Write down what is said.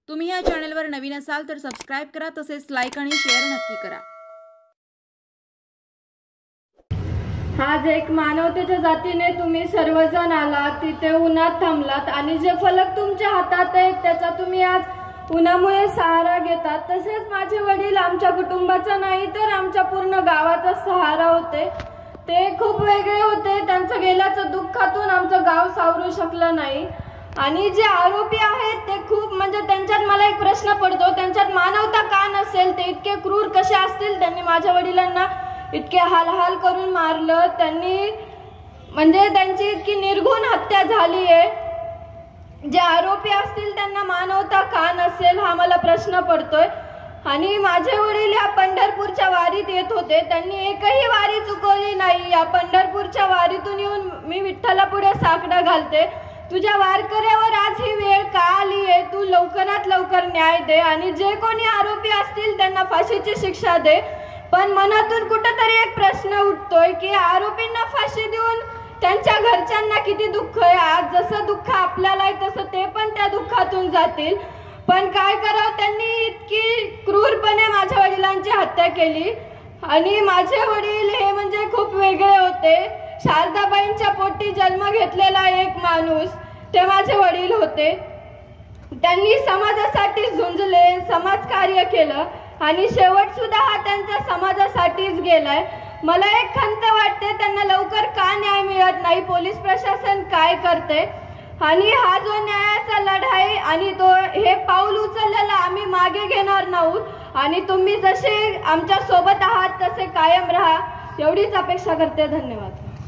तुम्ही या चॅनलवर नवीन असाल तर सबस्क्राइब करा, तसेच लाईक आणि शेअर नक्की करा। आज एक मानवतेच्या जातीने तुम्ही सर्वजण आलात, तिथे उन्हात थांबलात आणि जे फलक तुमच्या हातात आहेत त्याचा तुम्ही आज उन्हामुळे सहारा घेतात। तसेच माझे वडील आमच्या कुटुंबाचा नाही तर आमच्या पूर्ण गावाचा सहारा होते। ते खूप वेगळे होते, त्यांचं गेल्याचं दुःखातून आमचं गाव सावरू शकलं नाही। आणि जे आरोपी आहेत ते खूप म्हणजे त्यांच्यात मला एक प्रश्न पडतो, त्यांच्यात मानवता का नसेल? ते इतके क्रूर कसे असतील? त्यांनी माझ्या वडिलांना इतके हाल करून मारलं, त्यांनी म्हणजे त्यांची इतकी निर्घुण हत्या झाली आहे। जे आरोपी असतील त्यांना मानवता का नसेल हा मला प्रश्न पडतोय। आणि माझे वडील या पंढरपूरच्या वारीत येत होते, त्यांनी एकही वारी चुकवली नाही। या पंढरपूरच्या वारीतून येऊन मी विठ्ठलापुढे साकडं घालते, तुझ्या वारकऱ्यावर आज ही वेळ का आली आहे? तू लवकरात लवकर न्याय दे आणि जे कोणी आरोपी असतील त्यांना फाशीची शिक्षा दे। पण मनातून कुठेतरी एक प्रश्न उठतोय की आरोपींना फाशी देऊन त्यांच्या घरच्यांना किती दुःख आहे। आज जसं दुःख आपल्याला आहे तसं ते पण त्या दुःखातून जातील। पण काय करावं, त्यांनी इतकी क्रूरपणे माझ्या वडिलांची हत्या केली। आणि माझे वडील हे म्हणजे खूप वेगळे होते। शारदाबाईंच्या पोटी जन्म घेतलेला एक माणूस ते माझे वडील होते। त्यांनी समाजासाठी झुंजले, समाजकार्य केलं आणि शेवट सुद्धा हा त्यांच्या समाजासाठीच गेलाय। मला एक खंत वाटते, त्यांना लवकर का न्याय मिळत नाही? पोलीस प्रशासन काय करते? आणि हा जो न्यायाचा लढा आहे आणि तो हे पाऊल उचललेला आम्ही मागे घेणार नाहीत आणि तुम्ही जसे आमच्या सोबत आहात तसे कायम राहा, एवढीच अपेक्षा करते। धन्यवाद।